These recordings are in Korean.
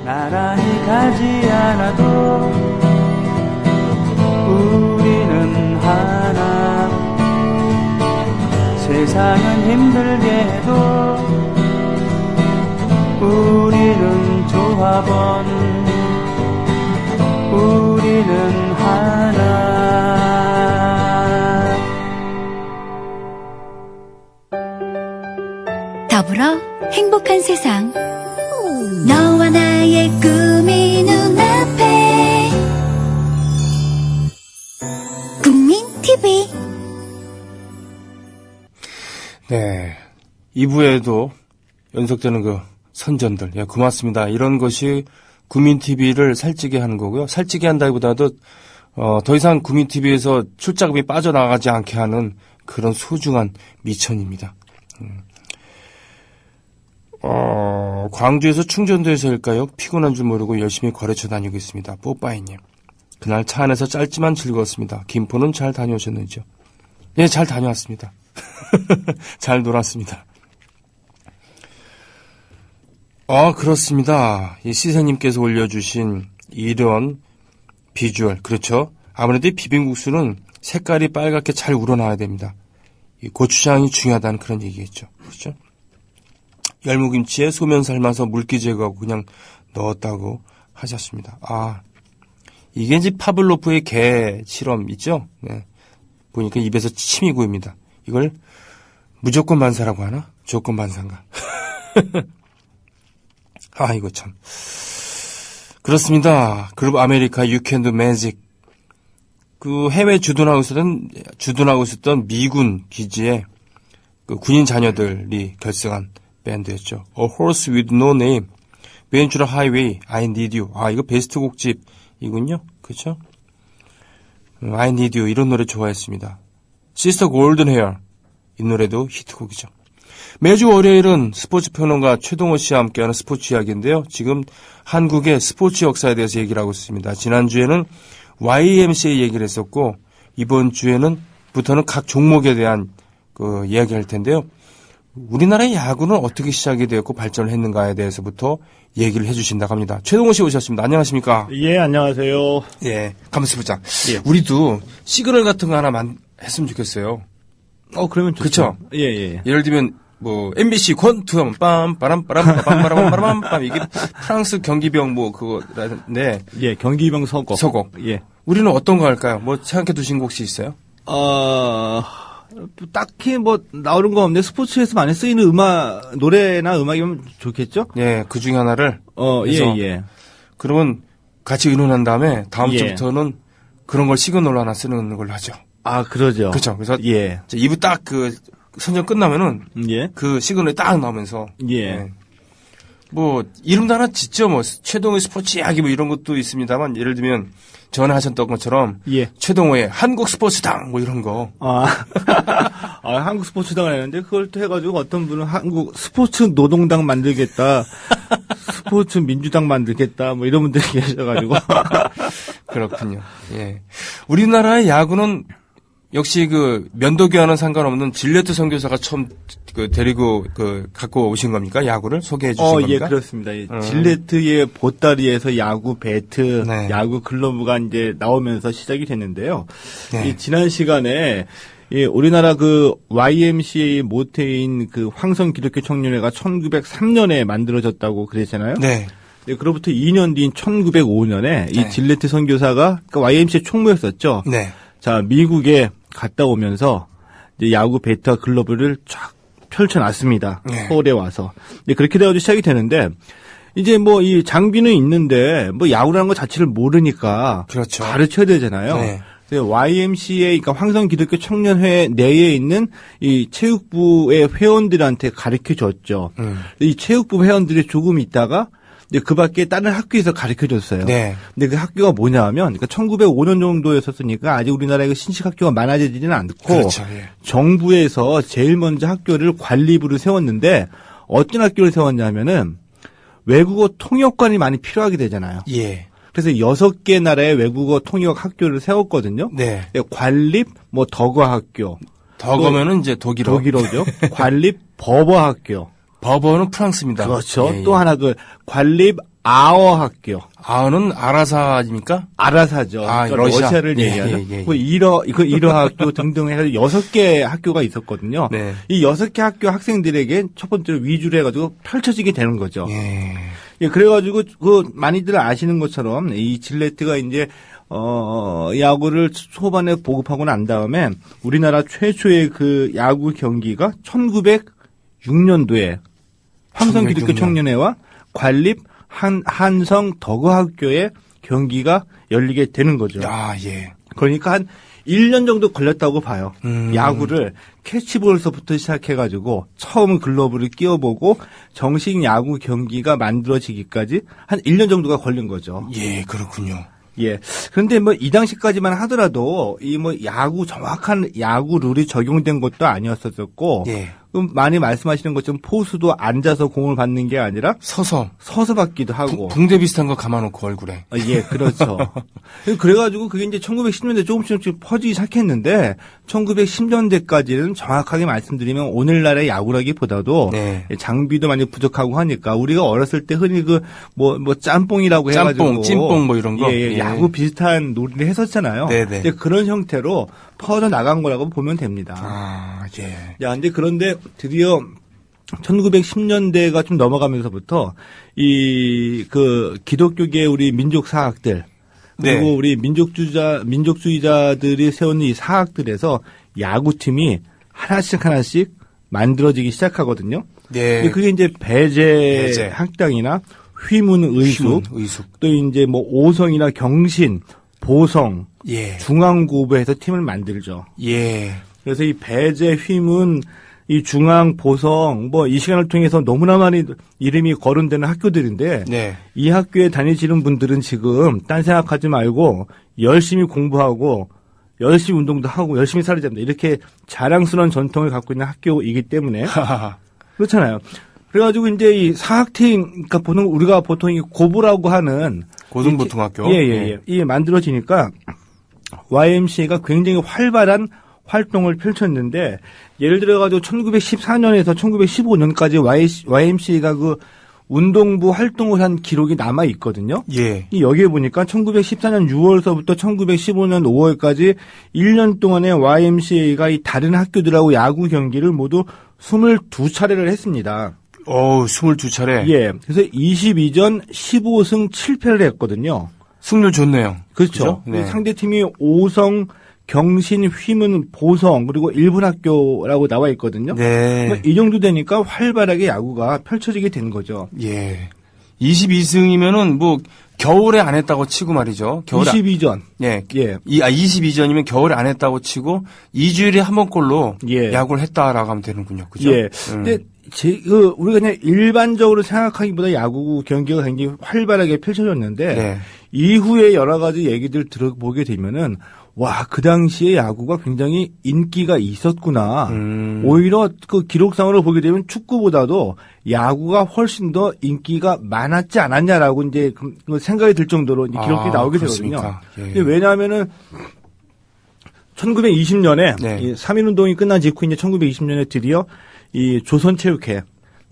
나란히 가지 않아도 우리는 하나. 세상은 힘들게 해도 우리는 조합원. 우리는 하나. 더불어 행복한 세상. 너와 나의 꿈이 눈앞에. 국민 TV. 네, 2부에도 연속되는 그 선전들, 예, 고맙습니다. 이런 것이 국민 TV를 살찌게 하는 거고요. 살찌게 한다기보다도 더 이상 국민 TV에서 출자금이 빠져나가지 않게 하는 그런 소중한 미천입니다. 광주에서 충전도에서일까요? 피곤한 줄 모르고 열심히 거래처 다니고 있습니다. 뽀빠이님. 그날 차 안에서 짧지만 즐거웠습니다. 김포는 잘 다녀오셨는지요? 네, 잘 다녀왔습니다. 잘 놀았습니다. 그렇습니다. 이 시세님께서 올려주신 이런 비주얼, 그렇죠? 아무래도 이 비빔국수는 색깔이 빨갛게 잘 우러나와야 됩니다. 이 고추장이 중요하다는 그런 얘기겠죠. 그렇죠? 열무김치에 소면 삶아서 물기 제거하고 그냥 넣었다고 하셨습니다. 이게 이제 파블로프의 개 실험 있죠? 네. 보니까 입에서 침이 고입니다. 이걸 무조건 반사라고 하나? 조건 반사인가? 이거 참. 그렇습니다. 그룹 아메리카 You Can Do Magic. 그 해외 주둔하고 있었던 미군 기지에 그 군인 자녀들이 결성한 밴드였죠. A Horse with No Name, Ventura Highway, I Need You. 이거 베스트 곡집이군요. 그렇죠? I Need You 이런 노래 좋아했습니다. Sister Golden Hair 이 노래도 히트곡이죠. 매주 월요일은 스포츠 평론가 최동호 씨와 함께하는 스포츠 이야기인데요. 지금 한국의 스포츠 역사에 대해서 얘기를 하고 있습니다. 지난주에는 YMCA 얘기를 했었고 이번 주에는부터는 각 종목에 대한 그 이야기를 할 텐데요. 우리나라의 야구는 어떻게 시작이 되었고 발전을 했는가에 대해서부터 얘기를 해주신다고 합니다. 최동호 씨 오셨습니다. 안녕하십니까? 예, 안녕하세요. 예, 감스 부장. 예. 우리도 시그널 같은 거 하나만 했으면 좋겠어요. 그러면 좋죠. 그쵸? 예. 예를 들면 MBC 권투형 빰 이게 프랑스 경기병 그거라는데. 예, 경기병 서곡. 예. 우리는 어떤 거 할까요? 생각해 두신 곡 혹시 있어요? 딱히 나오는 거 없는데 스포츠에서 많이 쓰이는 노래나 음악이면 좋겠죠? 예, 그 중에 하나를. 예. 그러면 같이 의논한 다음에 다음 예. 주부터는 그런 걸 시그널로 하나 쓰는 걸로 하죠. 그러죠. 그렇죠. 그래서 예. 2부 딱 선전 끝나면은 예. 그 시그널이 딱 나오면서 예. 이름도 하나 짓죠. 최동호의 스포츠 이야기 이런 것도 있습니다만 예를 들면 전에 하셨던 것처럼 예. 최동호의 한국 스포츠당 이런 거. 한국 스포츠당을 했는데 그걸 또 해가지고 어떤 분은 한국 스포츠 노동당 만들겠다, 스포츠 민주당 만들겠다 이런 분들이 계셔가지고. 그렇군요. 예. 우리나라의 야구는 역시 면도교와는 상관없는 질레트 선교사가 처음 데리고 갖고 오신 겁니까? 야구를 소개해 주신 겁니까? 예, 그렇습니다. 질레트의 보따리에서 야구 배트, 네. 야구 글러브가 이제 나오면서 시작이 됐는데요. 네. 지난 시간에 우리나라 YMCA 모태인 황성 기독교 청년회가 1903년에 만들어졌다고 그랬잖아요. 네. 네, 그로부터 2년 뒤인 1905년에 네. 이 질레트 선교사가 YMCA 총무였었죠. 네. 자, 미국에 갔다 오면서 이제 야구 배트와 글러브를 쫙 펼쳐놨습니다. 네. 서울에 와서. 네, 그렇게 돼가지고 시작이 되는데, 이제 이 장비는 있는데, 야구라는 것 자체를 모르니까. 그렇죠. 가르쳐야 되잖아요. 네. 그래서 YMCA, 그러니까 황성 기독교 청년회 내에 있는 이 체육부의 회원들한테 가르쳐 줬죠. 이 체육부 회원들이 조금 있다가, 그 밖에 다른 학교에서 가르쳐 줬어요. 네. 근데 그 학교가 뭐냐면, 1905년 정도였었으니까 아직 우리나라에 신식 학교가 많아지지는 않고, 그렇죠. 예. 정부에서 제일 먼저 학교를 관리부를 세웠는데, 어떤 학교를 세웠냐면은, 외국어 통역관이 많이 필요하게 되잖아요. 예. 그래서 6개 나라의 외국어 통역 학교를 세웠거든요. 네. 관립, 덕어 학교. 덕어면은 이제 독일어죠. 관립 버버 학교. 버버는 프랑스입니다. 그렇죠. 예, 예. 또 하나 관립 아어 학교. 아어는 아라사입니까? 아라사죠. 아, 그러니까 러시아. 러시아를 예, 얘기하는. 예, 예. 그 일어 학교 등등 해가지고 6개 학교가 있었거든요. 네. 이 6개 학교 학생들에게 첫 번째로 위주로 해가지고 펼쳐지게 되는 거죠. 예. 예, 그래가지고 많이들 아시는 것처럼 이 질레트가 이제 야구를 초반에 보급하고 난 다음에 우리나라 최초의 그 야구 경기가 1906년도에 황성기독교 1906년. 청년회와 관립 한성 덕어학교의 경기가 열리게 되는 거죠. 아, 예. 그러니까 한 1년 정도 걸렸다고 봐요. 야구를 캐치볼서부터 시작해가지고 처음 글러브를 끼워보고 정식 야구 경기가 만들어지기까지 한 1년 정도가 걸린 거죠. 예, 그렇군요. 예. 그런데 뭐 이 당시까지만 하더라도 이 뭐 정확한 야구 룰이 적용된 것도 아니었었고, 예. 많이 말씀하시는 것처럼 포수도 앉아서 공을 받는 게 아니라 서서 받기도 하고. 붕대 비슷한 거 감아놓고 얼굴에. 예, 그렇죠. 그래가지고 그게 이제 1910년대 조금씩 퍼지기 시작했는데 1910년대까지는 정확하게 말씀드리면 오늘날의 야구라기보다도 네. 장비도 많이 부족하고 하니까 우리가 어렸을 때 흔히 뭐 짬뽕이라고 해가지고 짬뽕, 찐뽕 뭐 이런 거? 예, 예. 야구 비슷한 놀이를 했었잖아요. 네네. 이제 그런 형태로 퍼져 나간 거라고 보면 됩니다. 아, 예. 야, 근데 그런데 드디어 1910년대가 좀 넘어가면서부터 기독교계 우리 민족 사학들 그리고 네. 우리 민족주의자들이 세운 이 사학들에서 야구팀이 하나씩 만들어지기 시작하거든요. 네. 근데 그게 이제 배제 학당이나 휘문의숙 또 이제 뭐 오성이나 경신, 보성, 예. 중앙고부에서 팀을 만들죠. 예. 그래서 이 배제, 휘문, 이 중앙, 보성, 뭐 이 시간을 통해서 너무나 많이 이름이 거론되는 학교들인데 네. 이 학교에 다니시는 분들은 지금 딴 생각하지 말고 열심히 공부하고 열심히 운동도 하고 열심히 살아야 됩니다. 이렇게 자랑스러운 전통을 갖고 있는 학교이기 때문에 그렇잖아요. 그래가지고 이제 이 사학팀, 그러니까 우리가 보통 이 고부라고 하는 고등보통학교. 예. 이 만들어지니까 YMCA가 굉장히 활발한 활동을 펼쳤는데 예를 들어가지고 1914년에서 1915년까지 YMCA가 그 운동부 활동을 한 기록이 남아 있거든요. 예. 여기에 보니까 1914년 6월서부터 1915년 5월까지 1년 동안에 YMCA가 이 다른 학교들하고 야구 경기를 모두 22차례를 했습니다. 22차례. 예. 그래서 22전 15승 7패를 했거든요. 승률 좋네요. 그렇죠. 네. 상대팀이 오성, 경신, 휘문, 보성 그리고 일본 학교라고 나와 있거든요. 네. 이 정도 되니까 활발하게 야구가 펼쳐지게 된 거죠. 예. 22승이면은 뭐 겨울에 안 했다고 치고 말이죠. 겨울에 22전. 예. 예. 22전이면 겨울에 안 했다고 치고 2주일에 한 번꼴로 예. 야구를 했다라고 하면 되는군요. 그죠? 예. 근데 우리가 그냥 일반적으로 생각하기보다 야구 경기가 굉장히 활발하게 펼쳐졌는데 네. 이후에 여러 가지 얘기들 들어보게 되면은 와, 그 당시에 야구가 굉장히 인기가 있었구나. 오히려 그 기록상으로 보게 되면 축구보다도 야구가 훨씬 더 인기가 많았지 않았냐라고 이제 그 생각이 들 정도로 이제 기록이 나오게 그렇습니까? 되거든요. 예. 왜냐하면은 1920년에 네. 이 3.1운동이 끝난 직후 이제 1920년에 드디어 이 조선체육회,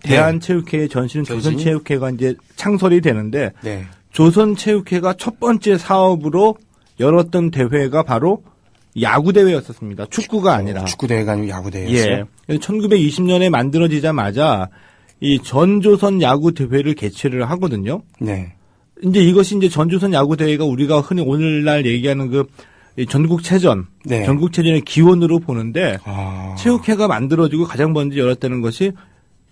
대한체육회의 전신은 조선체육회가 이제 창설이 되는데 네. 조선체육회가 첫 번째 사업으로 열었던 대회가 바로 야구 대회였었습니다. 축구가 아니라. 축구 대회가 아니고 야구 대회였어요. 예. 1920년에 만들어지자마자 이 전조선 야구 대회를 개최를 하거든요. 네. 이제 이것이 이제 전조선 야구 대회가 우리가 흔히 오늘날 얘기하는 그 전국체전, 네. 전국체전의 기원으로 보는데 아. 체육회가 만들어지고 가장 먼저 열었다는 것이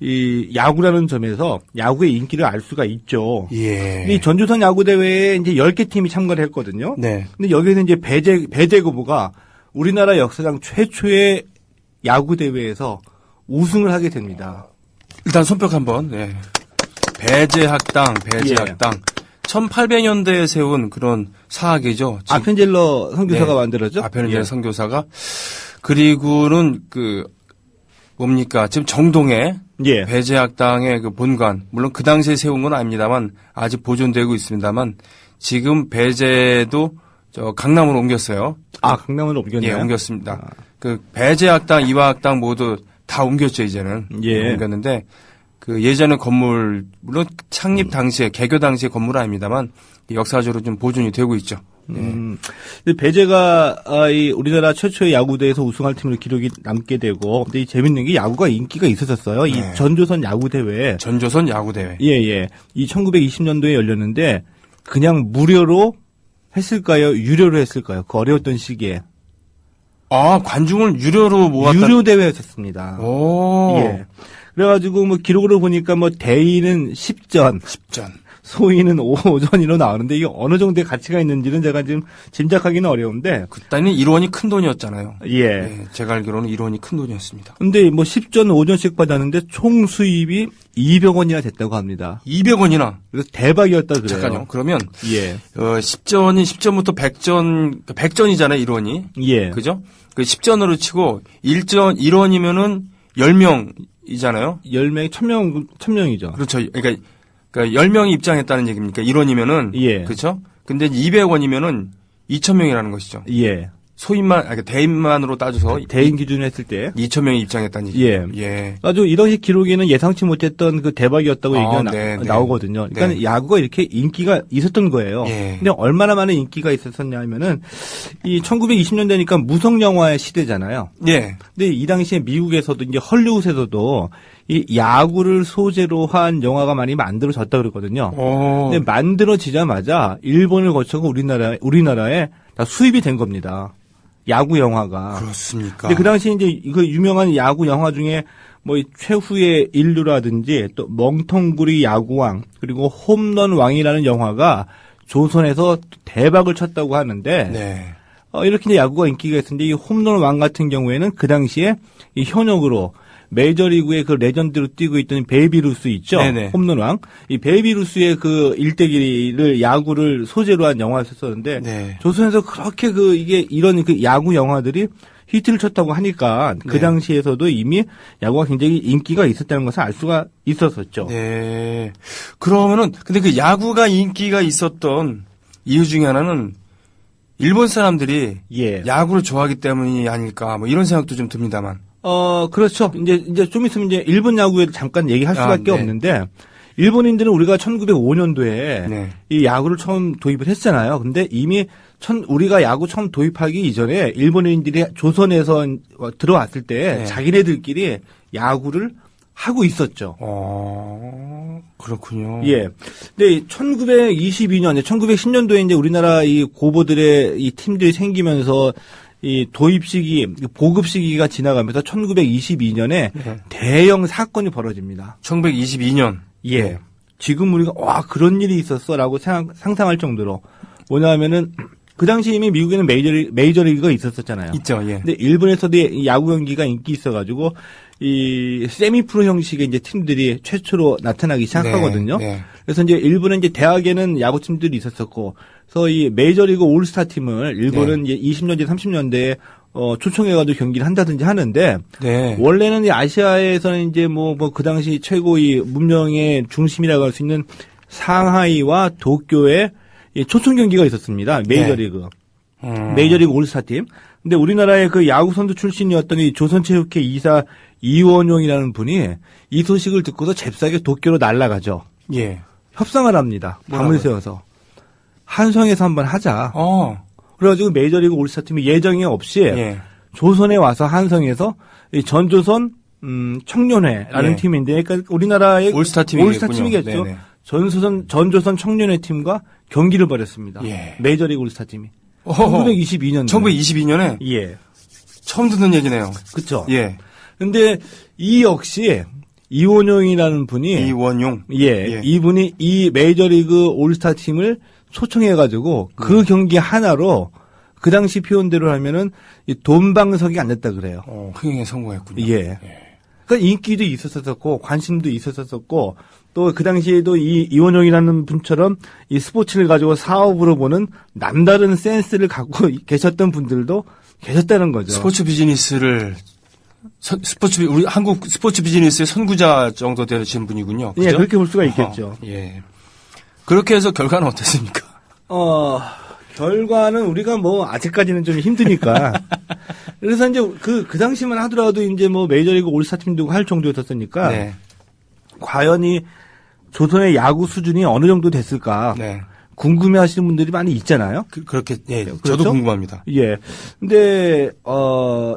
이 야구라는 점에서 야구의 인기를 알 수가 있죠. 예. 이 전조선 야구 대회에 이제 10개 팀이 참가를 했거든요. 네. 근데 여기서 이제 배제고부가 우리나라 역사상 최초의 야구 대회에서 우승을 하게 됩니다. 일단 손뼉 한번. 네. 배제학당. 1800년대에 세운 그런 사학이죠. 아펜젤러 선교사가 네. 만들었죠. 아펜젤러 선교사가. 그리고는 뭡니까? 지금 정동에 예. 배제학당의 그 본관, 물론 그 당시에 세운 건 아닙니다만 아직 보존되고 있습니다만 지금 배제도 강남으로 옮겼어요. 아, 강남으로 옮겼네요. 예, 옮겼습니다. 그 배제학당, 이화학당 모두 다 옮겼죠, 이제는. 예. 옮겼는데 그 예전의 건물, 물론 창립 당시에, 개교 당시의 건물은 아닙니다만, 역사적으로 좀 보존이 되고 있죠. 근데 배재가 우리나라 최초의 야구대회에서 우승할 팀으로 기록이 남게 되고, 근데 이 재밌는 게 야구가 인기가 있었어요. 이 전조선 야구대회. 전조선 야구대회. 예. 이 1920년도에 열렸는데, 그냥 무료로 했을까요? 유료로 했을까요? 그 어려웠던 시기에. 아, 관중을 유료로 모았다. 유료 대회였었습니다. 오. 예. 그래가지고 뭐 기록으로 보니까 뭐 대의는 10전, 소위는 5전으로 나오는데 이게 어느 정도의 가치가 있는지는 제가 지금 짐작하기는 어려운데. 그때는 1원이 큰 돈이었잖아요. 예. 제가 알기로는 1원이 큰 돈이었습니다. 근데 뭐 10전, 5전씩 받았는데 총 수입이 200원이나 됐다고 합니다. 200원이나? 그래서 대박이었다 그래요. 잠깐요. 그러면, 예. 10전부터 100전이잖아요, 1원이. 예. 그죠? 그 10전으로 치고 1원이면은 10명이잖아요. 10명, 1000명이죠. 그렇죠. 그러니까 10명이 입장했다는 얘기입니까? 1원이면은. 예. 그렇죠? 근데 200원이면은 2,000명이라는 것이죠. 예. 소인만, 대인만으로 따져서. 대인 기준으로 했을 때. 2,000명이 입장했다는 얘기죠. 예. 아주 이런 기록에는 예상치 못했던 그 대박이었다고 얘기가 나오거든요. 그러니까 야구가 이렇게 인기가 있었던 거예요. 예. 근데 얼마나 많은 인기가 있었었냐 하면은 이 1920년대니까 무성 영화의 시대잖아요. 예. 근데 이 당시에 미국에서도 이제 헐리우드에서도 이 야구를 소재로 한 영화가 많이 만들어졌다 그러거든요. 근데 만들어지자마자 일본을 거쳐서 우리나라에 다 수입이 된 겁니다. 야구 영화가. 그렇습니까? 근데 그 당시 이제 그 유명한 야구 영화 중에 뭐 최후의 인류라든지 또 멍텅구리 야구왕 그리고 홈런 왕이라는 영화가 조선에서 대박을 쳤다고 하는데 네. 이렇게 이제 야구가 인기가 있었는데 이 홈런 왕 같은 경우에는 그 당시에 이 현역으로 메이저리그의 그 레전드로 뛰고 있던 베이비 루스 있죠. 네네. 홈런왕. 이 베이비 루스의 그 일대기를 야구를 소재로 한 영화였었는데 네. 조선에서 그렇게 이게 이런 그 야구 영화들이 히트를 쳤다고 하니까 그 당시에서도 이미 야구가 굉장히 인기가 있었다는 것을 알 수가 있었었죠. 네. 그러면은 근데 그 야구가 인기가 있었던 이유 중에 하나는 일본 사람들이 야구를 좋아하기 때문이 아닐까 뭐 이런 생각도 좀 듭니다만. 그렇죠. 이제 좀 있으면 이제 일본 야구에 잠깐 얘기할 수밖에 없는데, 일본인들은 우리가 1905년도에 이 야구를 처음 도입을 했잖아요. 근데 이미 우리가 야구 처음 도입하기 이전에 일본인들이 조선에서 들어왔을 때 자기네들끼리 야구를 하고 있었죠. 그렇군요. 예. 근데 1922년, 1910년도에 이제 우리나라 이 고보들의 이 팀들이 생기면서 이 도입 시기, 보급 시기가 지나가면서 1922년에 대형 사건이 벌어집니다. 1922년. 예. 지금 우리가 그런 일이 있었어라고 상상할 정도로 뭐냐면은 그 당시 이미 미국에는 메이저리그가 있었잖아요. 있죠. 예. 근데 일본에서도 이 야구 경기가 인기 있어가지고 이 세미프로 형식의 이제 팀들이 최초로 나타나기 시작하거든요. 그래서 이제 일본은 이제 대학에는 야구팀들이 있었었고, 그래서 이 메이저리그 올스타 팀을 일본은 이제 20년대, 30년대에 초청해가지고 경기를 한다든지 하는데, 원래는 이 아시아에서는 이제 뭐 그 당시 최고의 문명의 중심이라고 할 수 있는 상하이와 도쿄에 초청 경기가 있었습니다. 메이저리그. 메이저리그 올스타 팀. 근데 우리나라의 그 야구 선수 출신이었던 이 조선체육회 이사 이원용이라는 분이 이 소식을 듣고서 잽싸게 도쿄로 날아가죠. 협상을 합니다. 밤을 새워서. 한성에서 한번 하자. 그래가지고 메이저리그 올스타 팀이 예정이 없이 조선에 와서 한성에서 이 전조선 청년회라는 팀인데, 그러니까 우리나라의 올스타 팀이겠죠. 전조선 청년회 팀과 경기를 벌였습니다. 메이저리그 올스타 팀이. 1922년. 1922년에? 예. 처음 듣는 얘기네요. 그쵸. 근데 이 역시 이원용이라는 분이. 이원용? 이분이 이 메이저리그 올스타 팀을 초청해가지고 그 경기 하나로 그 당시 표현대로 하면은 이 돈방석이 안 됐다 그래요. 흥행에 성공했군요. 그러니까 인기도 있었었고 관심도 있었었고 또 그 당시에도 이 이원용이라는 분처럼 이 스포츠를 가지고 사업으로 보는 남다른 센스를 갖고 계셨던 분들도 계셨다는 거죠. 스포츠 비즈니스를 우리 한국 스포츠 비즈니스의 선구자 정도 되신 분이군요. 그죠? 그렇게 볼 수가 있겠죠. 그렇게 해서 결과는 어땠습니까? 결과는 우리가 뭐 아직까지는 좀 힘드니까. 그래서 이제 그 당시만 하더라도 이제 뭐 메이저리그 올스타 팀도 할 정도였었으니까. 과연 이 조선의 야구 수준이 어느 정도 됐을까 네. 궁금해하시는 분들이 많이 있잖아요. 그렇게 예, 그렇죠? 저도 궁금합니다. 예. 근데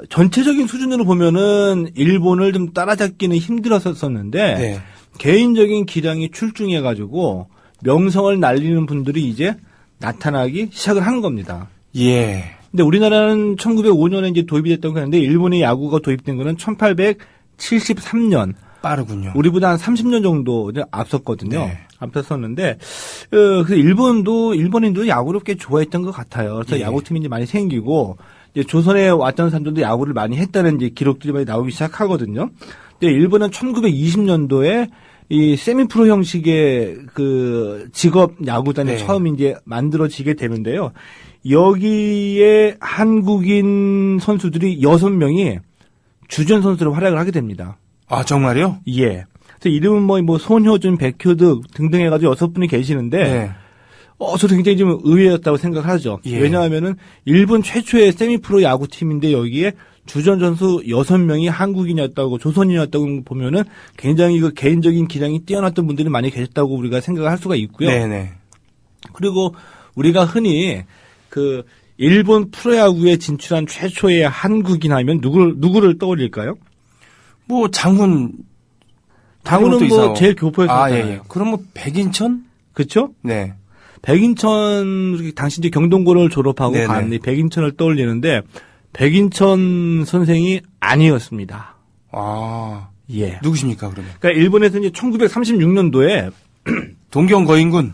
전체적인 수준으로 보면은 일본을 좀 따라잡기는 힘들었었는데 네. 개인적인 기량이 출중해 가지고 명성을 날리는 분들이 이제 나타나기 시작을 하는 겁니다. 예. 근데 우리나라는 1905년에 이제 도입이 됐다고 하는데 일본의 야구가 도입된 거는 1873년. 빠르군요. 우리보다 한 30년 정도 이제 앞섰거든요. 네. 앞섰었는데, 그래서 일본인도 야구를 꽤 좋아했던 것 같아요. 그래서 예. 야구팀이 이제 많이 생기고, 이제 조선에 왔던 사람들도 야구를 많이 했다는 이제 기록들이 많이 나오기 시작하거든요. 근데 일본은 1920년도에 이 세미프로 형식의 그 직업 야구단이 네. 처음 이제 만들어지게 되는데요. 여기에 한국인 선수들이 6명이 주전 선수로 활약을 하게 됩니다. 아, 정말요? 예. 그래서 이름은 뭐 손효준, 백효득 등등 해가지고 6분이 계시는데, 네. 저도 굉장히 좀 의외였다고 생각하죠. 예. 왜냐하면은 일본 최초의 세미프로 야구팀인데 여기에 주전 선수 6명이 한국인이었다고, 조선인이었다고 보면은 굉장히 그 개인적인 기량이 뛰어났던 분들이 많이 계셨다고 우리가 생각을 할 수가 있고요. 네네. 그리고 우리가 흔히 그 일본 프로야구에 진출한 최초의 한국인 하면 누구를 떠올릴까요? 뭐 장훈은 장훈은 뭐 제일 교포였었잖아요. 아, 예. 그럼 뭐 백인천? 그렇죠? 네. 백인천 당시 이제 경동고를 졸업하고 네네. 갔는데 백인천을 떠올리는데 백인천 선생이 아니었습니다. 아. 예. 누구십니까, 그러면? 그러니까 일본에서 이제 1936년도에 동경 거인군?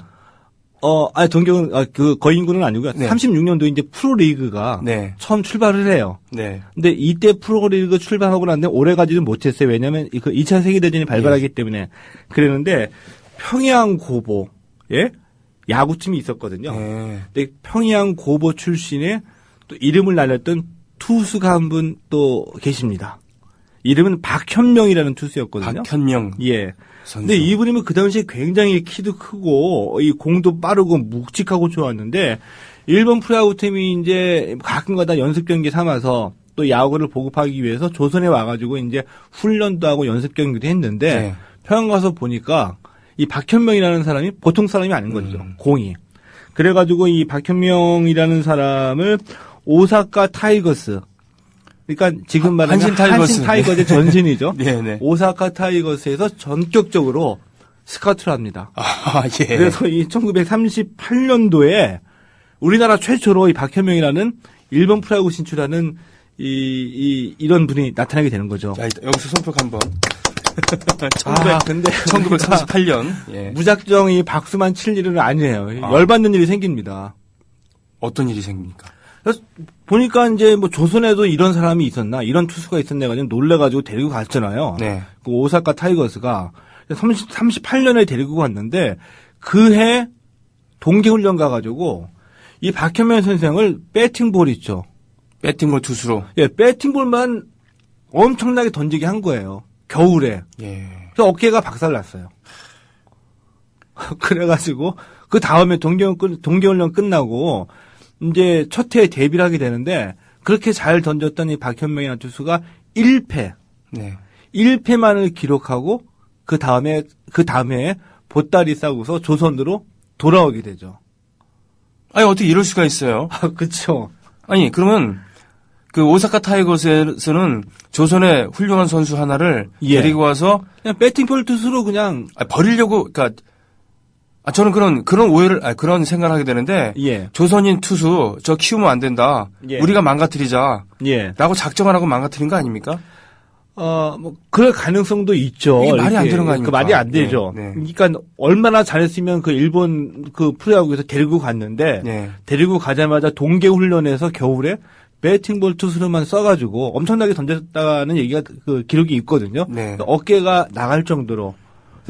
동경은 그 거인군은 아니고요. 네. 36년도에 이제 프로리그가 네. 처음 출발을 해요. 네. 근데 이때 프로리그 출발하고 났는데 오래 가지는 못했어요. 왜냐하면 그 2차 세계대전이 발발하기 때문에 그랬는데 평양 고보 예 야구팀이 있었거든요. 네. 근데 평양 고보 출신의 또 이름을 날렸던 투수가 한 분 또 계십니다. 이름은 박현명이라는 투수였거든요. 박현명 예. 선수. 근데 이분이면 그 당시에 굉장히 키도 크고 이 공도 빠르고 묵직하고 좋았는데 일본 프로야구팀이 이제 가끔가다 연습 경기 삼아서 또 야구를 보급하기 위해서 조선에 와가지고 이제 훈련도 하고 연습 경기도 했는데 네. 평양 가서 보니까 이 박현명이라는 사람이 보통 사람이 아닌 거죠. 공이. 그래가지고 이 박현명이라는 사람을 오사카 타이거스 그러니까 지금 말하는 한신 타이거즈의 전신이죠. 네네. 오사카 타이거스에서 전격적으로 스카우트를 합니다. 아, 예. 그래서 이 1938년도에 우리나라 최초로 이 박현명이라는 일본 프로야구 진출하는 이런 분이 나타나게 되는 거죠. 자, 여기서 손뼉 한번. 근데 1938년. 예. 무작정 이 박수만 칠 일은 아니에요. 열받는 일이 생깁니다. 어떤 일이 생깁니까? 그래서 보니까 이제 뭐 조선에도 이런 사람이 있었나, 이런 투수가 있었나 가지고 놀래가지고 데리고 갔잖아요. 네. 그 오사카 타이거스가 38년에 데리고 갔는데 그해 동계훈련 가가지고 이 박현명 선생을 배팅볼 있죠. 배팅볼 투수로. 예, 배팅볼만 엄청나게 던지게 한 거예요. 겨울에. 예. 그래서 어깨가 박살났어요. 그래가지고 그 다음에 동계훈련 끝나고 이제 첫 해에 데뷔를 하게 되는데 그렇게 잘 던졌던 이 박현명이라는 투수가 1패. 네. 1패만을 기록하고 그 다음에 보따리 싸고서 조선으로 돌아오게 되죠. 아니, 어떻게 이럴 수가 있어요? 그렇죠. 아니, 그러면 그 오사카 타이거스에서는 조선의 훌륭한 선수 하나를 예. 데리고 와서 그냥 배팅볼 투수로 그냥 버리려고, 그러니까 저는 그런 오해를, 그런 생각을 하게 되는데, 예. 조선인 투수 저 키우면 안 된다. 예. 우리가 망가뜨리자. 예. 라고 작정을 하고 망가뜨린 거 아닙니까? 뭐 그럴 가능성도 있죠. 이게 말이 안 이렇게. 되는 거 아닙니까? 그 말이 안 되죠. 네, 네. 그러니까 얼마나 잘했으면 그 일본 그 프로야구에서 데리고 갔는데 네. 데리고 가자마자 동계 훈련에서 겨울에 배팅볼 투수로만 써가지고 엄청나게 던졌다는 얘기가 그 기록이 있거든요. 네. 어깨가 나갈 정도로.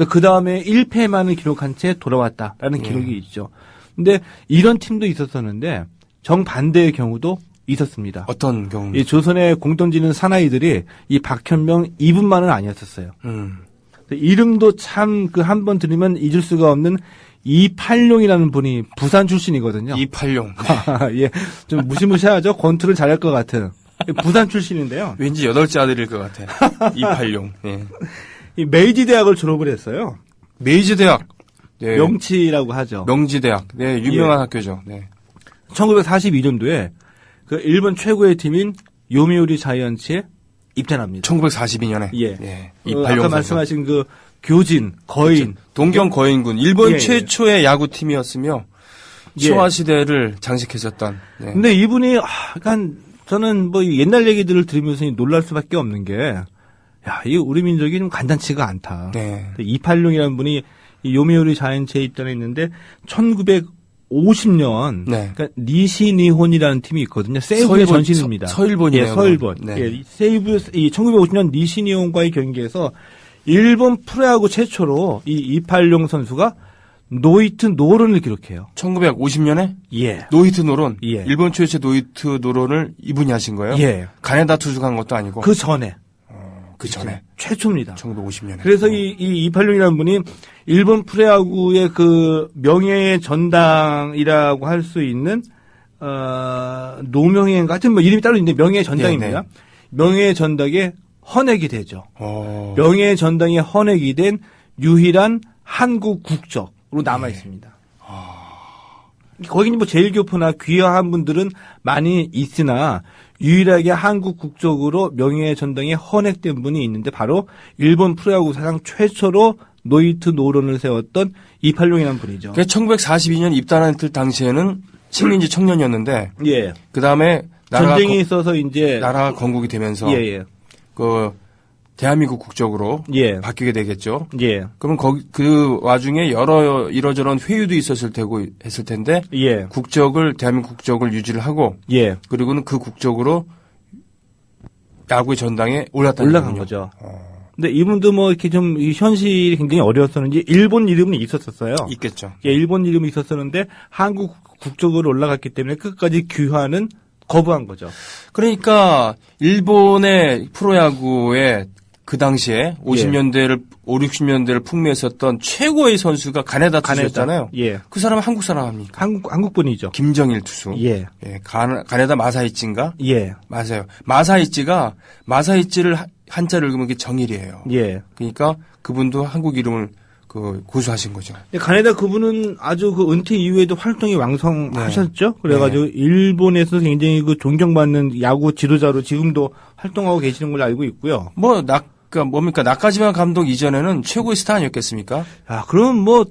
그 다음에 1패만을 기록한 채 돌아왔다라는 기록이 있죠. 근데 이런 팀도 있었었는데 정반대의 경우도 있었습니다. 어떤 경우입니까? 이 조선의 공 던지는 사나이들이 이 박현명 이분만은 아니었었어요. 이름도 참 그 한 번 들으면 잊을 수가 없는 이팔룡이라는 분이 부산 출신이거든요. 이팔룡. 예, 좀 무시무시하죠. 권투를 잘할 것 같은 부산 출신인데요. 왠지 8째 아들일 것 같아. 이팔룡. 예. 이 메이지 대학을 졸업을 했어요. 메이지 대학. 네. 명치라고 하죠. 명지대학. 네, 유명한 학교죠. 네. 1942년도에 그 일본 최고의 팀인 요미우리 자이언츠에 입단합니다. 1942년에. 예. 네. 아까 말씀하신 그 교진, 거인. 동경 거인군. 일본 예, 예. 최초의 야구팀이었으며 예. 쇼와 시대를 장식했었던. 네. 근데 이분이 약간 저는 뭐 옛날 얘기들을 들으면서 놀랄 수밖에 없는 게, 야, 이 우리 민족이 좀 간단치가 않다. 네. 이팔룡이라는 분이 이 요미우리 자이언츠에 입단했는데 1950년 네. 그러니까 니시니혼이라는 팀이 있거든요. 세이브의 전신입니다. 서일본이네요. 예, 서일본. 네. 예, 세이브 이 1950년 니시니혼과의 경기에서 일본 프로야구 최초로 이 이팔룡 선수가 노히트 노런을 기록해요. 1950년에 예. 노히트 노런. 예. 일본 최초 노히트 노런을 이분이 하신 거예요? 예. 가네다 투수가 한 것도 아니고. 그 전에. 그 전에. 최초입니다. 1950년에. 그래서 이 이팔룡이라는 분이 일본 프로야구의 그 명예의 전당이라고 할 수 있는 노명행 같은 뭐 이름이 따로 있는데 명예의 전당입니다. 네, 네. 명예의 전당에 헌액이 되죠. 명예의 전당에 헌액이 된 유일한 한국 국적으로 남아 있습니다. 거기는 뭐 제일교포나 귀화한 분들은 많이 있으나 유일하게 한국 국적으로 명예의 전당에 헌액된 분이 있는데 바로 일본 프로야구 사상 최초로 노히트 노런을 세웠던 이팔룡이라는 분이죠. 1942년 입단한 당시에는 식민지 청년이었는데 예. 그 다음에 전쟁이 있어서 이제 나라가 건국이 되면서 예. 그 대한민국 국적으로 예. 바뀌게 되겠죠. 예. 그러면 그 와중에 여러 이러저런 회유도 있었을 테고 했을 텐데 예. 대한민국 국적을 유지를 하고 예. 그리고는 그 국적으로 야구의 전당에 올라간 거죠. 근데 이분도 뭐 이렇게 좀 이 현실이 굉장히 어려웠었는지 일본 이름은 있었어요. 있겠죠. 예, 일본 이름이 있었었는데 한국 국적으로 올라갔기 때문에 끝까지 귀화는 거부한 거죠. 그러니까 일본의 프로야구에 그 당시에 50년대를 60년대를 풍미했었던 최고의 선수가 가네다 투수였잖아요. 예. 그 사람은 한국 사람 아닙니까? 한국 분이죠. 김정일 투수. 예. 가네다 마사이치인가? 예. 맞아요. 마사이치를 한자를 읽으면 그게 정일이에요. 예. 그러니까 그분도 한국 이름을 고수하신 거죠. 가네다 그분은 아주 그 은퇴 이후에도 활동이 왕성하셨죠. 네. 그래가지고 일본에서 굉장히 그 존경받는 야구 지도자로 지금도 활동하고 계시는 걸로 알고 있고요. 뭡니까? 나카지마 감독 이전에는 최고의 스타 아니었겠습니까? 아, 그럼 뭐,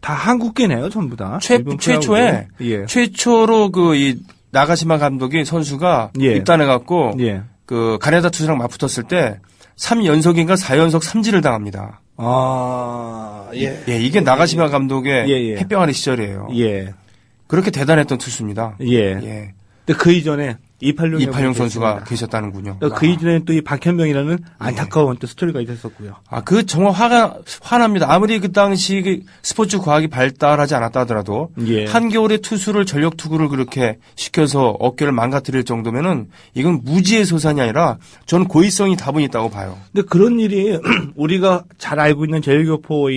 다 한국계네요, 전부 다. 최초에, 예. 최초로 이 나가시마 감독이 선수가 예. 입단해갖고, 예. 그 가네다 투수랑 맞붙었을 때 3연속인가 4연속 삼진을 당합니다. 예. 예, 이게 나가시마 감독의 예. 햇병아리 시절이에요. 예. 그렇게 대단했던 투수입니다. 예. 예. 근데 그 이전에 이팔용 선수가 계셨다는군요. 그 이전에 또 이 박현명이라는 안타까운 또 스토리가 있었었고요. 정말 화납니다. 아무리 그 당시 스포츠 과학이 발달하지 않았다 하더라도 예. 한겨울에 투수를 전력 투구를 그렇게 시켜서 어깨를 망가뜨릴 정도면은 이건 무지의 소산이 아니라 저는 고의성이 다분히 있다고 봐요. 근데 그런 일이 우리가 잘 알고 있는 제일교포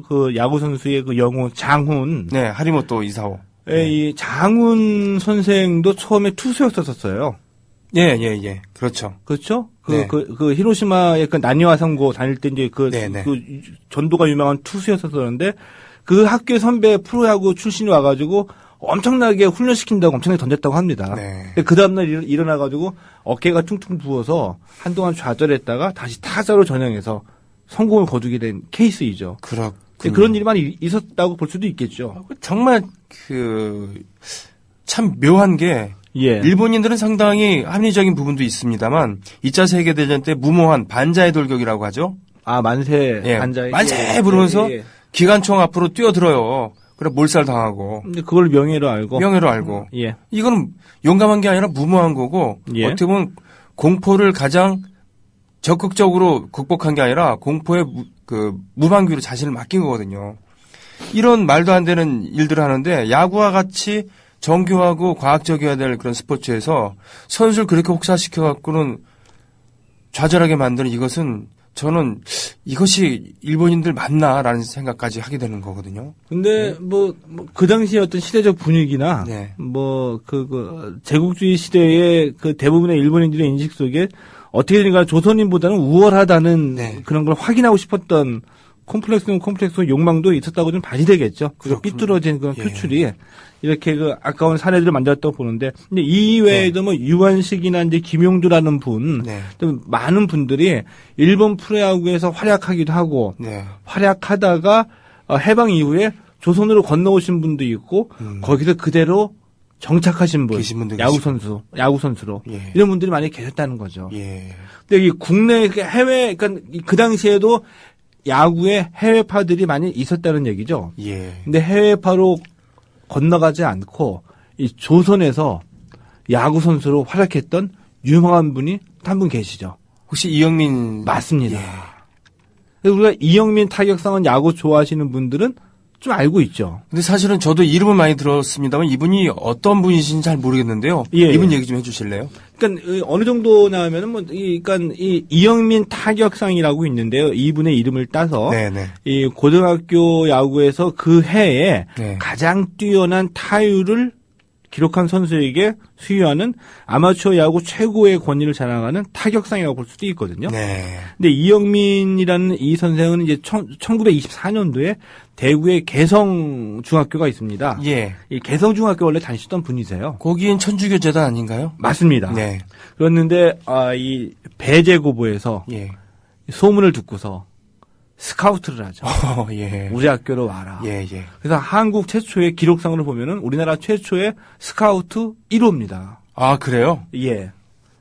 그 야구 선수의 그 영웅 장훈. 네, 하리모토 이사오. 이 장훈 선생도 처음에 투수였었어요. 예. 그렇죠. 그렇죠? 네. 그 히로시마의 그 나니와 상고 다닐 때 이제 그 전도가 유명한 투수였었는데 그 학교의 선배 프로야구 출신이 와가지고 엄청나게 훈련시킨다고 엄청나게 던졌다고 합니다. 네. 그 다음날 일어나가지고 어깨가 퉁퉁 부어서 한동안 좌절했다가 다시 타자로 전향해서 성공을 거두게 된 케이스이죠. 그런 일이 많이 있었다고 볼 수도 있겠죠. 정말 참 묘한 게 예. 일본인들은 상당히 합리적인 부분도 있습니다만 2차 세계대전 때 무모한 반자의 돌격이라고 하죠. 아, 만세, 예. 반자의. 만세 부르면서 예. 기관총 앞으로 뛰어들어요. 그래 몰살 당하고. 근데 그걸 명예로 알고. 예. 이거는 용감한 게 아니라 무모한 거고 예. 어떻게 보면 공포를 가장 적극적으로 극복한 게 아니라 공포의 무방비로 자신을 맡긴 거거든요. 이런 말도 안 되는 일들을 하는데 야구와 같이 정교하고 과학적이어야 될 그런 스포츠에서 선수를 그렇게 혹사시켜갖고는 좌절하게 만드는 이것은 저는 이것이 일본인들 맞나라는 생각까지 하게 되는 거거든요. 근데 그 당시의 어떤 시대적 분위기나 네. 제국주의 시대의 그 대부분의 일본인들의 인식 속에 어떻게 되니까 조선인보다는 우월하다는 네. 그런 걸 확인하고 싶었던 콤플렉스 욕망도 있었다고 좀 봐야 되겠죠. 그 삐뚤어진 그런 예. 표출이 이렇게 그 아까운 사례들을 만들었다고 보는데, 근데 이 외에도 뭐 유한식이나 이제 김용두라는 분, 네. 좀 많은 분들이 일본 프로야구에서 활약하기도 하고 네. 활약하다가 해방 이후에 조선으로 건너오신 분도 있고 거기서 그대로 정착하신 분, 계신 분도 야구 선수로 예. 이런 분들이 많이 계셨다는 거죠. 예. 근데 이 국내 해외, 그러니까 그 당시에도 야구에 해외파들이 많이 있었다는 얘기죠. 예. 근데 해외파로 건너가지 않고 이 조선에서 야구 선수로 활약했던 유명한 분이 한 분 계시죠. 혹시 이영민 맞습니다. 예. 그래서 우리가 이영민 타격상은 야구 좋아하시는 분들은 좀 알고 있죠. 근데 사실은 저도 이름은 많이 들었습니다만 이분이 어떤 분이신지 잘 모르겠는데요. 예. 이분 얘기 좀 해주실래요? 그러니까 어느 정도 나오면은 뭐 그러니까 이 이영민 타격상이라고 있는데요. 이분의 이름을 따서 네네. 이 고등학교 야구에서 그 해에 네. 가장 뛰어난 타율을 기록한 선수에게 수여하는 아마추어 야구 최고의 권위를 자랑하는 타격상이라고 볼 수도 있거든요. 네. 근데 이영민이라는 이 선생은 이제 1924년도에 대구의 개성중학교가 있습니다. 예. 이 개성중학교 원래 다니시던 분이세요. 거기엔 천주교재단 아닌가요? 맞습니다. 네. 그랬는데 이 배제고보에서 예. 소문을 듣고서 스카우트를 하죠. 예. 우리 학교로 와라. 예, 예. 그래서 한국 최초의 기록상으로 보면은 우리나라 최초의 스카우트 1호입니다. 아, 그래요? 예.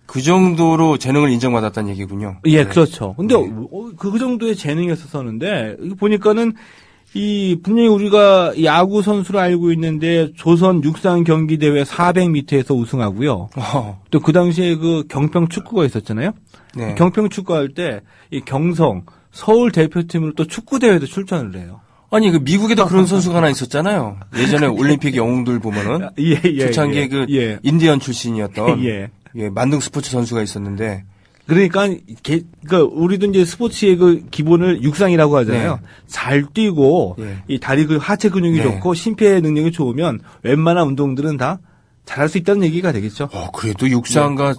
그 정도로 재능을 인정받았다는 얘기군요. 예, 네. 그렇죠. 근데 네. 그 정도의 재능이었었는데 이거 보니까는 분명히 우리가 야구 선수로 알고 있는데 조선 육상 경기 대회 400m에서 우승하고요. 또 그 당시에 그 경평 축구가 있었잖아요. 네. 경평 축구할 때 이 경성 서울 대표팀으로 또 축구 대회도 출전을 해요. 아니, 그 미국에도 그런 선수가 하나 있었잖아요. 예전에 올림픽 영웅들 보면은. 예. 초창기에 그 예. 인디언 출신이었던. 예. 예, 만능 스포츠 선수가 있었는데. 그러니까 우리도 이제 스포츠의 그 기본을 육상이라고 하잖아요. 네. 잘 뛰고 예. 이 다리 그 하체 근육이 네. 좋고 심폐 능력이 좋으면 웬만한 운동들은 다 잘할 수 있다는 얘기가 되겠죠. 그래도 육상과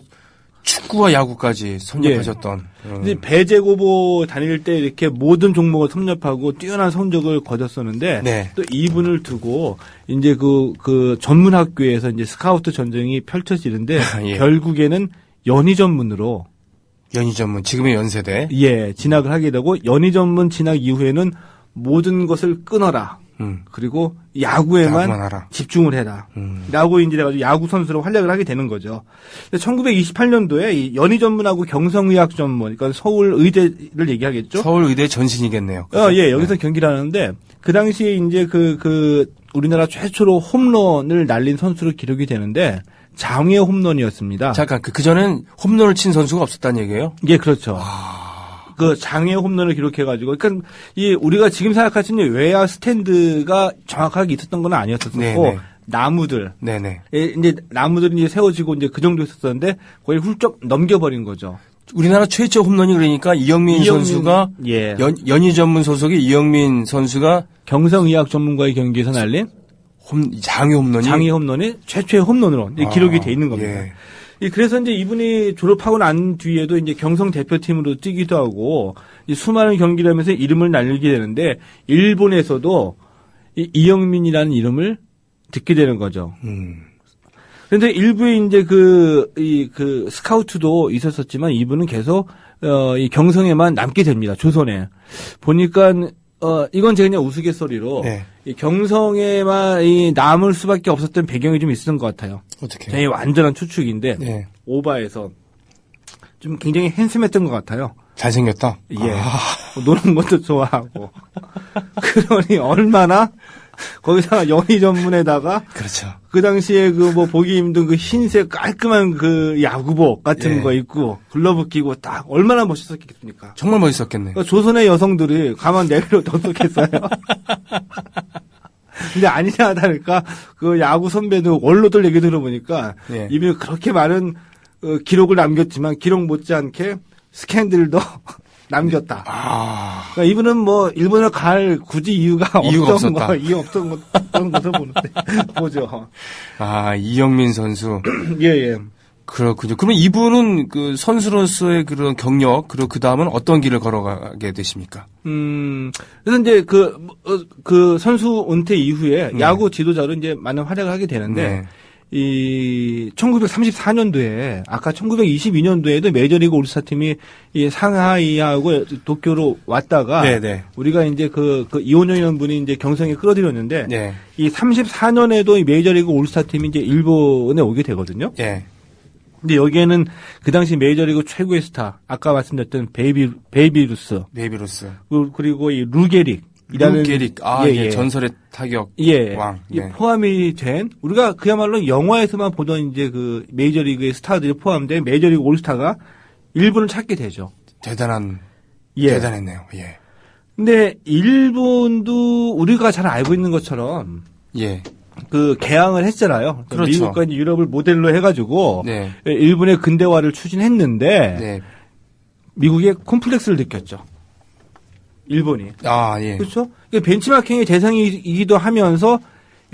축구와 야구까지 섭렵하셨던. 이제 배제고보 다닐 때 이렇게 모든 종목을 섭렵하고 뛰어난 성적을 거뒀었는데 네. 또 이분을 두고 이제 그 전문 학교에서 이제 스카우트 전쟁이 펼쳐지는데 예. 결국에는 연희 전문으로 연희 전문, 지금의 연세대. 진학을 하게 되고 연희 전문 진학 이후에는 모든 것을 끊어라. 그리고 야구에만 야구만 하라. 집중을 해라. 라고 이제 돼가지고 야구 선수로 활약을 하게 되는 거죠. 1928년도에 이 연희 전문하고 경성의학 전문, 그러니까 서울 의대를 얘기하겠죠. 서울의대 전신이겠네요. 여기서 경기를 하는데 그 당시에 이제 우리나라 최초로 홈런을 날린 선수로 기록이 되는데 장외 홈런이었습니다. 잠깐, 그 전엔 홈런을 친 선수가 없었다는 얘기예요? 예, 그렇죠. 그 장애 홈런을 기록해가지고, 그러니까 우리가 지금 생각할 수 있는 외야 스탠드가 정확하게 있었던 건 아니었었고, 네네. 나무들, 네네. 이제 나무들이 이제 세워지고 이제 그 정도 있었었는데 거의 훌쩍 넘겨버린 거죠. 우리나라 최초 홈런이 그러니까 이영민 선수가 예. 연희 전문 소속의 이영민 선수가 경성의학 전문가의 경기에서 날린 장외 홈런이 장애 홈런이 최초의 홈런으로 기록이 돼 있는 겁니다. 예. 그래서 이제 이분이 졸업하고 난 뒤에도 이제 경성 대표팀으로 뛰기도 하고 수많은 경기를 하면서 이름을 날리게 되는데 일본에서도 이영민이라는 이름을 듣게 되는 거죠. 그런데 일부에 이제 그 스카우트도 있었었지만 이분은 계속 이 경성에만 남게 됩니다. 조선에 보니까 이건 제가 그냥 우스갯소리로 네. 이 경성에만 남을 수밖에 없었던 배경이 좀 있었던 것 같아요. 어떻게? 저희 완전한 추측인데 네. 오바에서 좀 굉장히 핸섬했던 것 같아요. 잘생겼다. 예, 노는 것도 좋아하고 그러니 얼마나 거기다가 연희 전문에다가 그렇죠. 그 당시에 보기 힘든 그 흰색 깔끔한 그 야구복 같은 예. 거 입고 글러브 끼고 딱 얼마나 멋있었겠습니까? 정말 멋있었겠네. 그러니까 조선의 여성들이 가만 내비로 던졌겠어요. 근데 아니냐 다를까 그 야구 선배도 원로들 얘기 들어보니까 예. 이분이 그렇게 많은 기록을 남겼지만 기록 못지않게 스캔들도 남겼다. 그러니까 이분은 일본을 갈 굳이 이유가 없었다. 이유 없던 것을 보는데 보죠. 이영민 선수. 예. 그렇군요. 그러면 이분은 그 선수로서의 그런 경력, 그리고 그 다음은 어떤 길을 걸어가게 되십니까? 그래서 이제 그 선수 은퇴 이후에 야구 지도자로 이제 많은 활약을 하게 되는데, 이 1934년도에 아까 1922년도에도 메이저리그 올스타 팀이 이 상하이하고 도쿄로 왔다가 우리가 이제 그 이원영이라는 분이 이제 경성에 끌어들였는데 이 34년에도 이 메이저리그 올스타 팀이 이제 일본에 오게 되거든요. 근데 여기에는 그 당시 메이저리그 최고의 스타 아까 말씀드렸던 베이비루스 그리고 이 루게릭 전설의 타격 왕. 포함이 된, 우리가 그야말로 영화에서만 보던 이제 그 메이저리그의 스타들이 포함된 메이저리그 올스타가 일본을 찾게 되죠. 대단했네요. 근데 일본도 우리가 잘 알고 있는 것처럼 그 개항을 했잖아요. 그렇죠. 미국과 이제 유럽을 모델로 해가지고 일본의 근대화를 추진했는데 미국의 콤플렉스를 느꼈죠. 일본이. 그렇죠? 벤치마킹의 대상이기도 하면서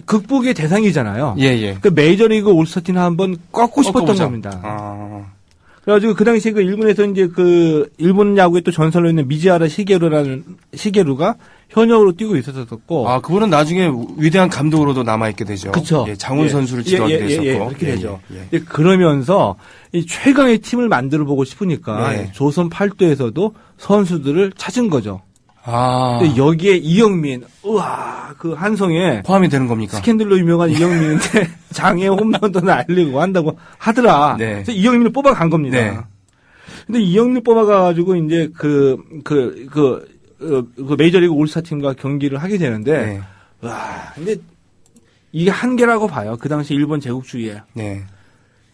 극복의 대상이잖아요. 그 메이저리그 올스타팀을 한번 꺾고 싶었던 겁니다. 그래가지고 그 당시에 그 일본에서 이제 그 일본 야구의 또 전설로 있는 미즈하라 시게루가 현역으로 뛰고 있었었고. 그분은 나중에 위대한 감독으로도 남아있게 되죠. 그쵸. 장훈 선수를 지도하게 됐었고. 그렇게 되죠. 그러면서 이 최강의 팀을 만들어 보고 싶으니까 조선 팔도에서도 선수들을 찾은 거죠. 근데 여기에 이영민, 그 한성에 포함이 되는 겁니까? 스캔들로 유명한 이영민인데 장애 홈런도 날리고 한다고 하더라. 그래서 이영민을 뽑아간 겁니다. 근데 이영민을 뽑아가지고 이제 그 메이저리그 올스타 팀과 경기를 하게 되는데, 근데 이게 한계라고 봐요. 그 당시 일본 제국주의에.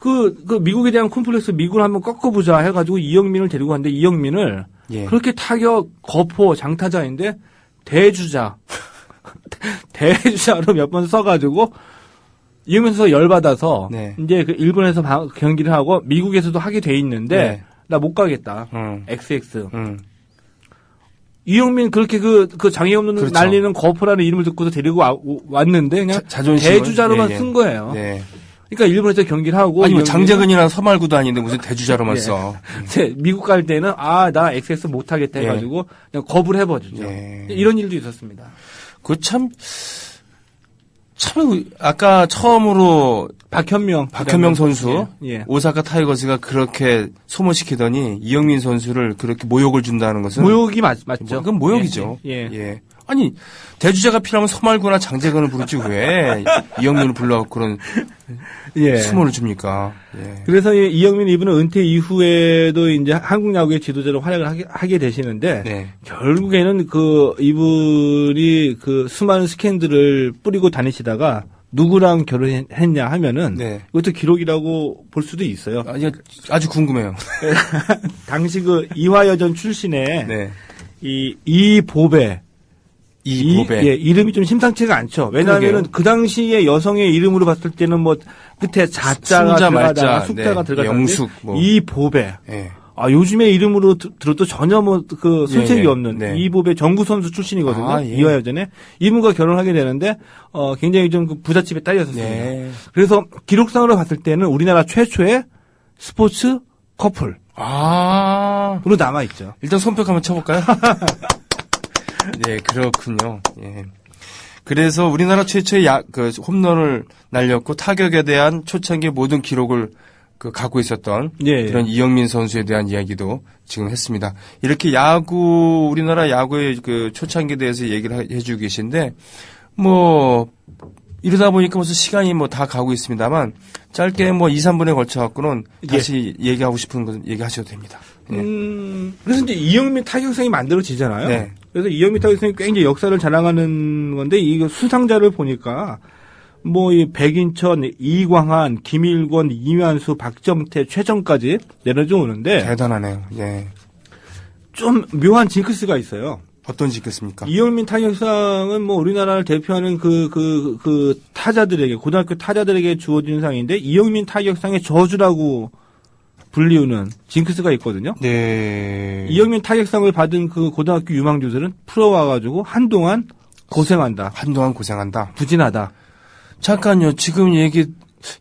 그 미국에 대한 콤플렉스 미국을 한번 꺾어보자 해가지고 이영민을 데리고 갔는데 이영민을 그렇게 타격 거포 장타자인데 대주자로 몇 번 써가지고 이영민 선수가 열받아서 이제 그 일본에서 경기를 하고 미국에서도 하게 돼 있는데 나 못 가겠다. XX. 이영민 그렇게 그 장애 없는 날리는 거포라는 이름을 듣고서 데리고 왔는데 그냥 대주자로만 쓴 거예요. 그러니까 일본에서 경기를 하고. 아니, 장재근이나 서말구도 아닌데 무슨 대주자로만 써. 미국 갈 때는, 나 XX 못하겠다 해가지고, 그냥 거부를 해버리죠. 이런 일도 있었습니다. 아까 처음으로. 박현명 선수. 오사카 타이거즈가 그렇게 소모시키더니, 이영민 선수를 그렇게 모욕을 준다는 것은. 모욕이 맞죠. 그건 모욕이죠. 아니, 대주자가 필요하면 서말구나 장재근을 부르지 왜 이영민을 불러갖고 그런 수모를 줍니까? 그래서 이영민 이분은 은퇴 이후에도 이제 한국 야구의 지도자로 활약을 하게 되시는데 결국에는 그 이분이 그 수많은 스캔들을 뿌리고 다니시다가 누구랑 결혼했냐 하면은 이것도 기록이라고 볼 수도 있어요. 아주 궁금해요. 당시 그 이화여전 출신의 이보배. 이름이 좀 심상치가 않죠. 왜냐하면은 그 당시에 여성의 이름으로 봤을 때는 뭐 끝에 자자가 들어가다가 숙자가 들어가다가 영숙 이보배. 요즘에 이름으로 들어도 전혀 뭐 그 손색이 없는 이보배 정구 선수 출신이거든요. 이화여전에 이분과 결혼하게 되는데 굉장히 좀 그 부잣집의 딸이었습니다. 그래서 기록상으로 봤을 때는 우리나라 최초의 스포츠 커플. 으로 남아 있죠. 일단 손뼉 한번 쳐볼까요? 그렇군요. 그래서 우리나라 최초의 홈런을 날렸고 타격에 대한 초창기 모든 기록을 갖고 있었던 그런 이영민 선수에 대한 이야기도 지금 했습니다. 이렇게 우리나라 야구의 그 초창기에 대해서 얘기를 해주고 계신데, 이러다 보니까 벌써 시간이 다 가고 있습니다만, 짧게 2, 3분에 걸쳐갖고는 다시 얘기하고 싶은 건 얘기하셔도 됩니다. 그래서 이제 이영민 타격상이 만들어지잖아요. 그래서 이영민 타격상이 굉장히 역사를 자랑하는 건데, 이거 수상자를 보니까, 이 백인천, 이광한, 김일권, 이면수, 박정태, 최정까지 내려져 오는데. 대단하네요. 좀 묘한 징크스가 있어요. 어떤 징크스입니까? 이영민 타격상은 우리나라를 대표하는 그 타자들에게, 고등학교 타자들에게 주어진 상인데, 이영민 타격상의 저주라고 불리우는 징크스가 있거든요. 이영민 타격상을 받은 그 고등학교 유망주들은 풀어와가지고 한동안 고생한다. 부진하다. 잠깐요. 지금 얘기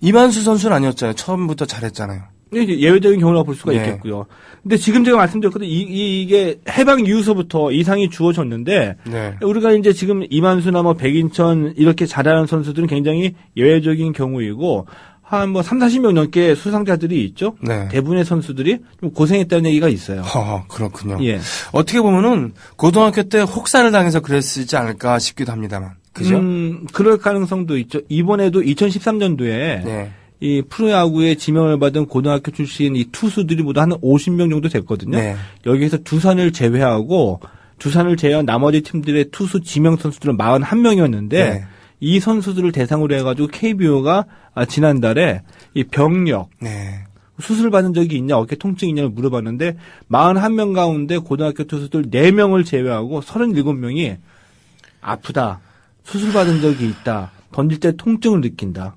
이만수 선수는 아니었잖아요. 처음부터 잘했잖아요. 이제 예외적인 경우라고 볼 수가 네. 있겠고요. 근데 지금 제가 말씀드렸거든요. 이게 해방 이후서부터 이 상이 주어졌는데 네. 우리가 이제 지금 이만수나 뭐 백인천 이렇게 잘하는 선수들은 굉장히 예외적인 경우이고 한 뭐 30-40명 넘게 수상자들이 있죠. 네. 대부분의 선수들이 좀 고생했다는 얘기가 있어요. 그렇군요. 예. 어떻게 보면은 고등학교 때 혹사를 당해서 그랬지 않을까 싶기도 합니다만. 그죠? 그럴 가능성도 있죠. 이번에도 2013년도에 네. 이 프로야구에 지명을 받은 고등학교 출신 이 투수들이 모두 한 50명 정도 됐거든요. 네. 여기에서 두산을 제외한 나머지 팀들의 투수 지명 선수들은 41명이었는데 네. 이 선수들을 대상으로 해가지고 KBO가 지난달에 이 병력 네. 수술 받은 적이 있냐, 어깨 통증 있냐를 물어봤는데 41명 가운데 고등학교 투수들 4명을 제외하고 37명이 아프다, 수술 받은 적이 있다, 던질 때 통증을 느낀다.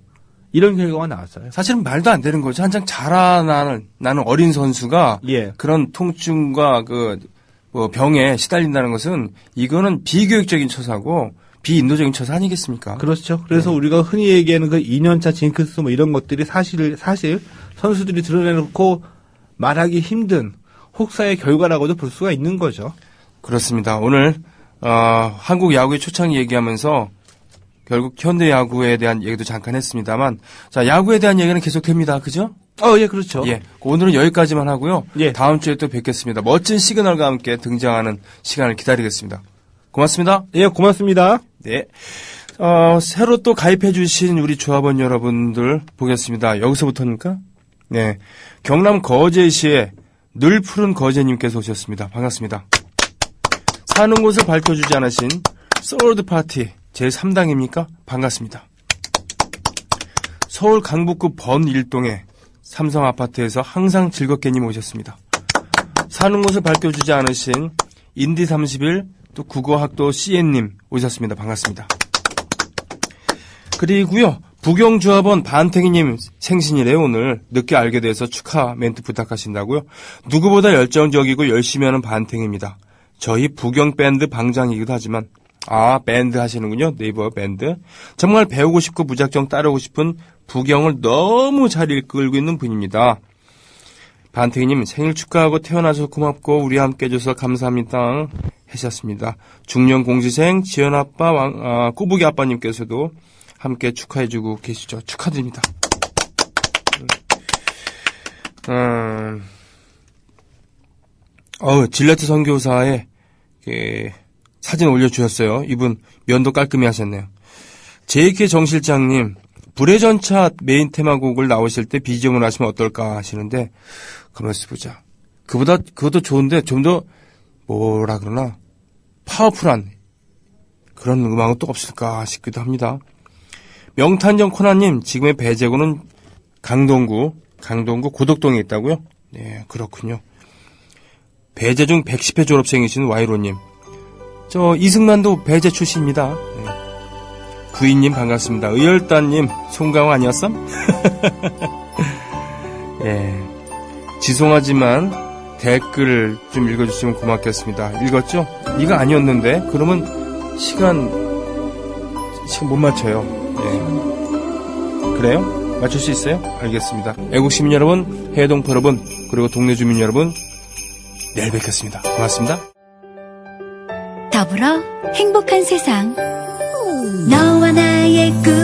이런 결과가 나왔어요. 사실은 말도 안 되는 거죠. 한창 자라나는 어린 선수가 예. 그런 통증과 병에 시달린다는 것은 이거는 비교육적인 처사고 비인도적인 처사 아니겠습니까? 그렇죠. 그래서 우리가 흔히 얘기하는 그 2년차 징크스 뭐 이런 것들이 사실 선수들이 드러내놓고 말하기 힘든 혹사의 결과라고도 볼 수가 있는 거죠. 그렇습니다. 오늘 한국 야구의 초창기 얘기하면서 결국 현대 야구에 대한 얘기도 잠깐 했습니다만, 자, 야구에 대한 얘기는 계속됩니다. 그죠? 예, 그렇죠. 예. 오늘은 여기까지만 하고요. 예. 다음 주에 또 뵙겠습니다. 멋진 시그널과 함께 등장하는 시간을 기다리겠습니다. 고맙습니다. 예, 고맙습니다. 네. 새로 또 가입해주신 우리 조합원 여러분들 보겠습니다. 여기서부터입니까? 네. 경남 거제시에 늘 푸른 거제님께서 오셨습니다. 반갑습니다. 사는 곳을 밝혀주지 않으신 소울드 파티 제3당입니까? 반갑습니다. 서울 강북구 번일동에 삼성 아파트에서 항상 즐겁게님 오셨습니다. 사는 곳을 밝혀주지 않으신 인디 31 또 국어학도 CN님 오셨습니다. 반갑습니다. 그리고요, 부경조합원 반탱이님 생신이래요. 오늘 늦게 알게 돼서 축하 멘트 부탁하신다고요. 누구보다 열정적이고 열심히 하는 반탱입니다. 저희 부경밴드 방장이기도 하지만 밴드 하시는군요. 네이버 밴드. 정말 배우고 싶고 무작정 따르고 싶은 부경을 너무 잘 이끌고 있는 분입니다. 반탱이님 생일 축하하고 태어나서 고맙고 우리 함께 해줘서 감사합니다 하셨습니다. 중년 공시생 지연아빠 꾸부기 아빠님께서도 함께 축하해주고 계시죠. 축하드립니다. 질레트 선교사에 사진 올려주셨어요. 이분 면도 깔끔히 하셨네요. JK 정 실장님, 불의 전차 메인 테마곡을 나오실 때 BGM을 하시면 어떨까 하시는데, 가만있어 보자. 그것도 좋은데 좀 더 뭐라 그러나 파워풀한 그런 음악은 또 없을까 싶기도 합니다. 명탄정 코나님, 지금의 배제구는 강동구 고덕동에 있다고요? 네, 그렇군요. 배제 중 110회 졸업생이신 와이로님, 저 이승만도 배제 출신입니다. 네. 구인님 반갑습니다. 의열단님, 송강호 아니었어? 예. 죄송하지만 댓글 좀 읽어주시면 고맙겠습니다. 읽었죠? 이거 아니었는데 그러면 시간 못 맞춰요. 예. 그래요? 맞출 수 있어요? 알겠습니다. 애국시민 여러분, 해동포 여러분, 그리고 동네 주민 여러분, 내일 뵙겠습니다. 고맙습니다. 더불어 행복한 세상. 너와 나의 꿈